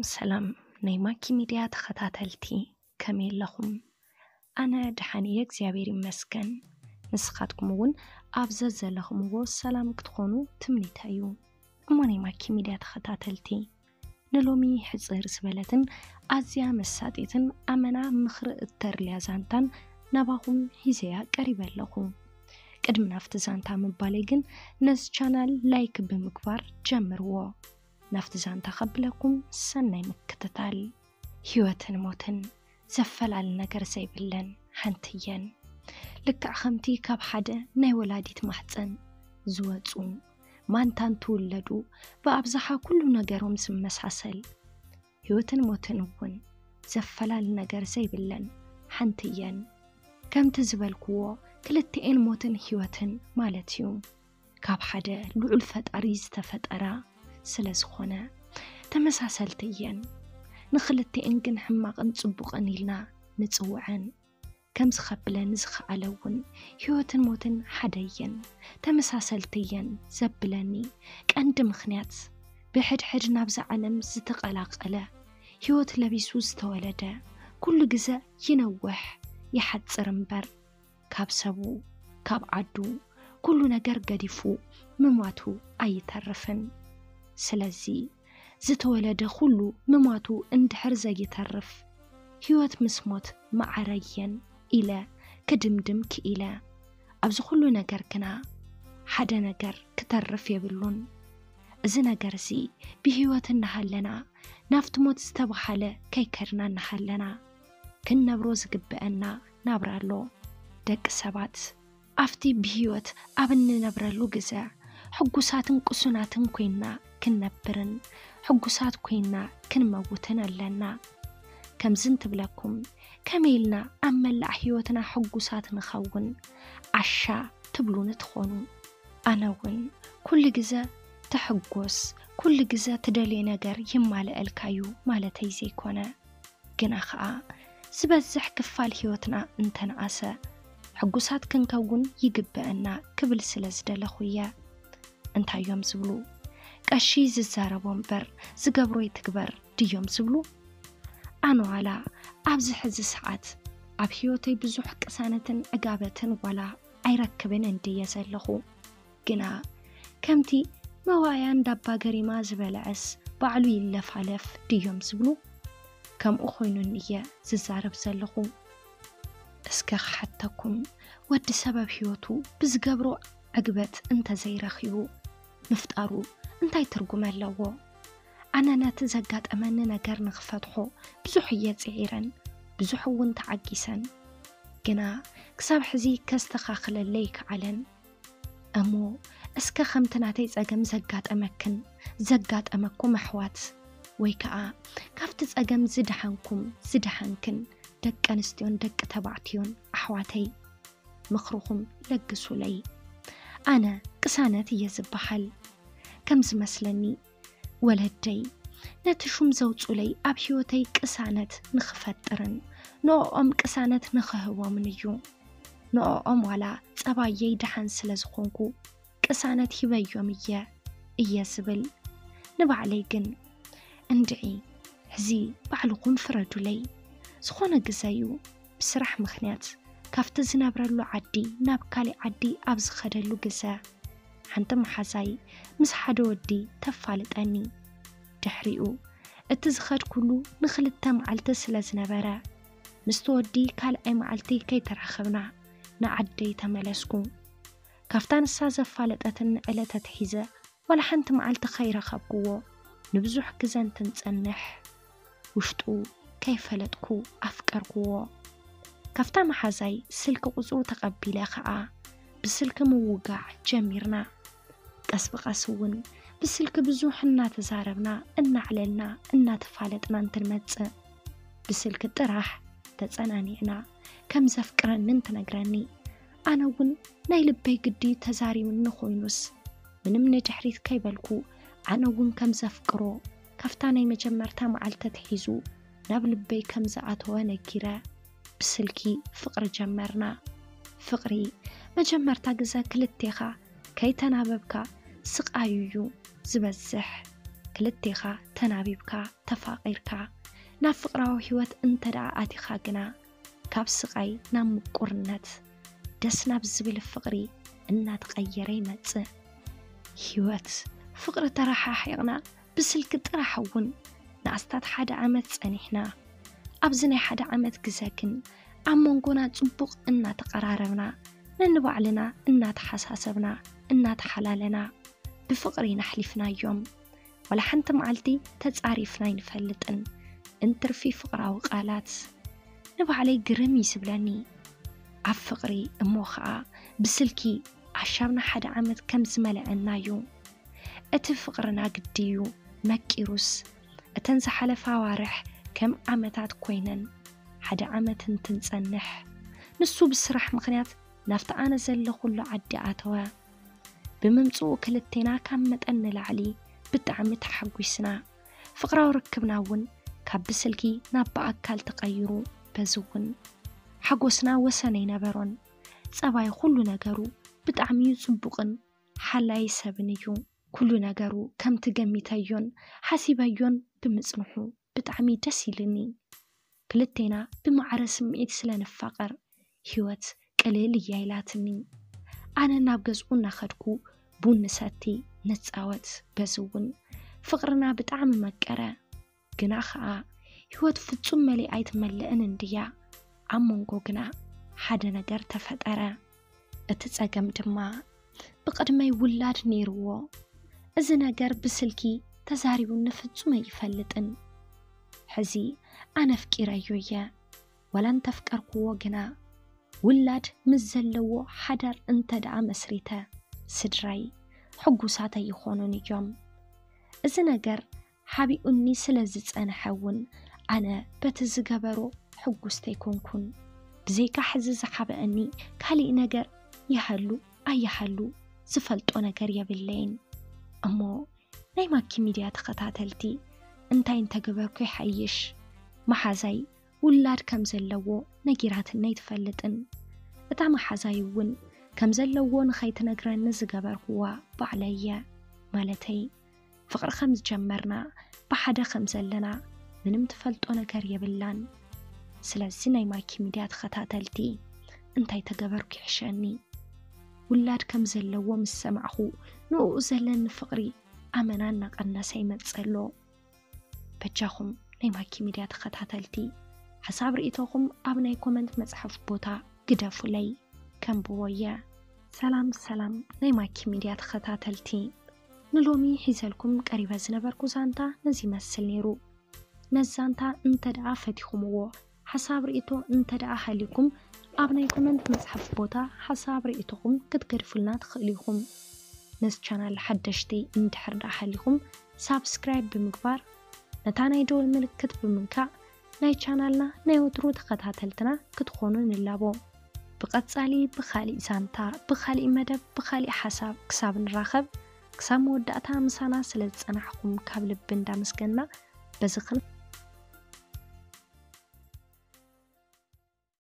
سلام نيماكي ميديا تخطاتلتي كميل لهم أنا دحاني እግዚአብሔር ይመስገን ንስኻትኩም እውን ኣብዘ ዘለኹምዎ ሰላም ክትኾኑ ትምኒተዩ እሞ ነይማኪ ሚድያ ተኸታተልቲ ንሎሚ ሕፅር ዝበለትን ኣዝያ መሳጢትን ኣመና ምኽሪ እተርልያ ዛንታን ናባኹም ሂዘያ ቀሪበለኹ ቅድም ናፍቲ ዛንታ ምባለይ ግን ነዚ ቻናል ላይክ ብምግባር ጀምርዎ ናፍቲ ዛንታ ኸብለኩም ሰናይ ምክትታል ህይወትን ሞትን ዘፈላል ነገር ዘይብለን ሓንትየን ልክዕ ኸምቲ ካብ ሓደ ናይ ወላዲት ማሕፀን ዝወፁ ማንታን ትውለዱ ብኣብዝሓ ኩሉ ነገሮም ዝመሳሰል ህይወትን ሞትን እውን ዘፈላል ነገር ዘይብለን ሓንትየን ከምቲ ዝበልክዎ ክልቲኤን ሞትን ህይወትን ማለት እዩ ካብ ሓደ ልዑል ፈጣሪ ዝተፈጠራ ስለዝኾነ ተመሳሰልትየን ንኽልቲኤን ግን ሕማቕን ጽቡቕን ኢልና ንጽውዐን ከም ዝኸብለን ዝኸኣለውን ህይወትን ሞትን ሓደየን ተመሳሰልትየን ዘብለኒ ቀንዲ ምኽንያት ብሕድሕድ ናብዛ ዓለም ዝተቐላቐለ ህይወት ለቢሱ ዝተወለደ ኩሉ ግዜ ይነውሕ ይሓፅር እምበር ካብ ሰቡ ካብ ዓዱ ኩሉ ነገር ገዲፉ ምሟቱ ኣይተርፍን ስለዚ ዝተወለደ ኩሉ ምሟቱ እንድሕር ዘይተርፍ ህይወት ምስሞት ማዕረየን ኢለ ክድምድም ክኢለ ኣብዚ ኩሉ ነገር ግና ሓደ ነገር ክተርፍ የብሉን እዚ ነገር እዚ ብህይወት እናሃለና ናፍቲ ሞት ዝተባሃለ ከይከድና እናሃለና ክንነብሮ ዝግብአና ናብራሎ ደቂ ሰባት ኣፍቲ ብህይወት ኣብ እንነብረሉ ግዜ ሕጉሳትን ቁሱናትን ኮይና ክንነብርን ሕጉሳት ኮይና ክንመውትን ኣለና ከምዝን ትብለኩም ከመይልና ኣብ መላእ ህይወትና ሕጉሳት ንኸውን ዓሻ ትብሉን ትኾኑ ኣነ እውን ኩሉ ግዜ ተሕጎስ ኩሉ ግዜ ትደልየ ነገር ይማልአልካዩ ማለተይ ዘይኮነ ግና ኸኣ ዝበዝሕ ክፋል ህይወትና እንተነኣሰ ሕጉሳት ክንከውን ይግብአና ክብል ስለ ዝደለኹ እየ እንታዮም ዝብሉ ቀሺ ዝዛረቦም በር ዝገብሮ ይትግበር ድዮም ዝብሉ ኣነ ዋላ ኣብዚ ሕዚ ሰዓት ኣብ ህይወተይ ብዙሕ ቅሳነትን ዕጋበትን ዋላ ኣይረክብን እንድየ ዘለኹ ግና ከምቲ መዋያ እንዳባ ገሪማ ዝበልዐስ ባዕሉ ይለፋለፍ ድዮም ዝብሉ ከምኡ ኮይኑን እየ ዝዛረብ ዘለኹ እስከ ክሓተኩም ወዲ ሰበብ ህይወቱ ብዝገብሮ ዕግበት እንተዘይረኺቡ ምፍጣሩ እንታይ ትርጉም ኣለዎ ኣነ ነቲ ዘጋጠመኒ ነገር ንኽፈትሖ ብዙሕ እየ ጽዒረን ብዙሕ እውን ተዓጊሰን ግና ክሳብ ሕዚ ከስተኻኽለለይ ከዓለን እሞ እስከ ከምቲ ናተይ ፀገም ዘጋጠመክን ዘጋጠመኩም ኣሕዋት ወይ ከዓ ካብቲ ፀገም ዝድሓንክን ደቂ ኣንስትዮን ደቂ ተባዕትዮን ኣሕዋተይ ምኽርኹም ለግሱለይ ኣነ ቅሳነት እየ ዝበሃል ከም ዝመስለኒ ወለደይ ነቲ ሹም ዘውፁለይ ኣብ ህይወተይ ቅሳነት ንኽፈጥርን ንኦም ቅሳነት ንኽህቦምን እዩ ንኦም ዋላ ፀባየይ ድሓን ስለ ዝኾንኩ ቅሳነት ሂበዮም እየ ዝብል ንባዕለይ ግን እንድዒ ሕዚ ባዕልኹም ፍረዱለይ ዝኾነ ግዜዩ ብስራሕ ምኽንያት ካብቲ ዝነብረሉ ዓዲ ናብ ካሊእ ዓዲ ኣብ ዝኸደሉ ግዜ ሓንቲ መሓዛይ ምስ ሓደ ወዲ ተፋልጠኒ ድሕሪኡ እቲ ዝኸድ ኩሉ ንኽልተ መዓልቲ ስለ ዝነበረ ምስቲ ወዲ ካልኣይ መዓልቲ ከይተራኸብና ንዓደይ ተመለስኩ ካብታ ንሳ ዘፋለጠትን ዕለት ኣትሒዘ ወላ ሓንቲ መዓልቲ ከይረኸብክዎ ንብዙሕ ግዜ እንትንፀንሕ ውሽጡ ከይፈለጥኩ ኣፍቀርክዎ ካብታ መሓዛይ ስልኪ ቁፅሩ ተቐቢለ ከዓ ብስልኪ ምውጋዕ ጀሚርና ቀስ ብቐስ እውን ብስልኪ ብዙሕ እናተዛረብና እናዕለልና እናተፋለጥና እንትንመፅእ ብስልኪ ጥራሕ ተፀናኒዕና ከም ዘፍቅረንን ትነግረኒ ኣነ እውን ናይ ልበይ ግዲ ተዛሪብኒ ኮይኑስ ምንም ንድሕሪት ከይበልኩ ኣነ እውን ከም ዘፍቅሮ ካብታ ናይ መጀመርታ መዓልቲ ትሒዙ ናብ ልበይ ከም ዝኣተወ ነጊረ ብስልኪ ፍቕሪ ጀመርና ፍቕሪ መጀመርታ ግዜ ክልቴኻ ከይተናበብካ ስቃዩ ዝበዝሕ ክልቴኻ ተናቢብካ ተፋቂርካ ናብ ፍቅራዊ ህይወት እንተ ደኣ ኣቲኻ ግና ካብ ስቃይ ናብ ምቁርነት ደስ ናብ ዝብል ፍቅሪ እናተቀየረ ይመጽእ ህይወት ፍቅሪ ተረሓሒቕና ብስልክ ጥራሕ እውን ንኣስታት 1 ዓመት ጸኒሕና ኣብዚ ናይ 1 ዓመት ግዜ ግን ኣብ መንጎና ጽቡቕ እናተቀራረብና ነንባዕልና እናተሓሳሰብና እናተሓላለና ብፍቅሪ ናሕሊፍናዮም ወላ ሓንቲ መዓልቲ ተጻሪፍና ይንፈልጥን እንትርፊ ፍቅራዊ ቃላት ንባዕለይ ግርም ይስብለኒ ኣብ ፍቅሪ እሞ ከዓ ብስልኪ ኣሻብና 1 ዓመት ከም ዝመልአናዩ እቲ ፍቅርና ግድዩ መቂሩስ እተን ዝሓለፋ ዋርሕ ከም ዓመታት ኮይነን 1 ዓመት እንትንጸንሕ ንሱ ብስራሕ ምኽንያት ናፍቲ ኣነ ዘለኹሉ ዓዲ ኣተወ ብምምጽኡ ክልቴና ካብ መጠን ንላዕሊ ብጣዕሚ ተሓጒስና ፍቅራዊ ርክብና እውን ካብ ብስልኪ ናብ በኣካል ተቀይሩ በዝውን ሓጎስና ወሰን ኣይነበሮን ጸባይ ኩሉ ነገሩ ብጣዕሚ ጽቡቕን ሓላይ ሰብን እዩ ኩሉ ነገሩ ከም ትገሚተዮን ሓሲበዮን ብምጽንሑ ብጣዕሚ ደስ ይልኒ ክልቴና ብማዕረ ስምዒት ስለንፋቀር ህይወት ቅልል እያይላትኒ ኣነ ናብ ገዝኡ እናኸድኩ ቡን ሰቲ ነጻወት በዝውን ፍቅርና ብጣዕሚ መቀረ ግና ከዓ ህይወት ፍጹም መሊኣይት መልእን እንድያ ኣብ መንጎ ግና ሓደ ነገር ተፈጠረ እቲ ጸገም ድማ ብቅድመይ ውላድ ነይርዎ እዚ ነገር ብስልኪ ተዛሪቡ ንፍጹም ኣይፈልጥን ሕዚ ኣነ ፍቂረዮ እየ ወላ እንተፍቀርክዎ ግና ውላድ ምስ ዘለዎ ሓዳር እንተ ደኣ መስሪተ ስድራይ ሕጉሳት ኣይኾኑን እዮም እዚ ነገር ሓቢኡኒ ስለ ዝጸንሐውን ኣነ በቲ ዝገበሮ ሕጉስተ ኣይኮንኩን ብዘይካ ሕዚ ዝሓበአኒ ካሊእ ነገር ይሃሉ ኣይሃሉ ዝፈልጦ ነገር የብለይን እሞ ናይ ማኪ ሚድያ ተኸታተልቲ እንታይ እንተገበርኩ ይሓይሽ መሓዛይ ውላድ ከም ዘለዎ ነጊራትና ይትፈልጥን እታ መሓዛይ እውን ከም ዘለዎ ንኸይትነግረኒ ዝገበርኩዋ ባዕለየ ማለተይ ፍቅሪ ከም ዝጀመርና ብሓደ ከም ዘለና ምንም ትፈልጦ ነገር የብላን ስለዚ ናይ ማኪ ሚድያ ተኸታተልቲ እንታይ ተገበርኩ ይሕሸኒ ውላድ ከም ዘለዎ ምስ ሰማዕኹ ንኡ ዘለኒ ፍቅሪ ኣመና እናቐነሰ ይመጸሎ በጃኹም ናይ ማኪ ሚድያ ተኸታተልቲ ሓሳብ ርእይቶኹም ኣብ ናይ ኮመንት መጽሐፍ ቦታ ግደፉለይ ከምብዎየ ሰላም ሰላም ናይ ማኪ ሚድያ ተኸታተልቲ ንሎሚ ሒዘልኩም ቀሪበ ዝነበርኩ ዛንታ ነዚ መስል ነይሩ ነዛንታ እንተ ደኣ ፈቲኹምዎ ሓሳብ ርእይቶ እንተ ደኣ ሃሊኩም ኣብ ናይ ኮመንት መጽሐፍ ቦታ ሓሳብ ርእይቶኹም ክትገድፉልና ትኽእሊኹም ነዚ ቻናል ሓደሽቲ እንድሕር ደኣ ሃሊኹም ሳብስክራይብ ብምግባር ነታ ናይ ደወል ምልክት ብምንካዕ ናይ ቻናልና ናይ ወትሩ ተኸታተልትና ክትኾኑ ንላቦ ብቐጻሊ ብኻሊእ ዛንታ ብኻሊእ መደብ ብኻሊእ ሓሳብ ክሳብ ንራኸብ ክሳብ መወዳእታ ምሳና ስለ ዝጸናሕኩም ካብ ልቢ እንዳመስገንና በዚ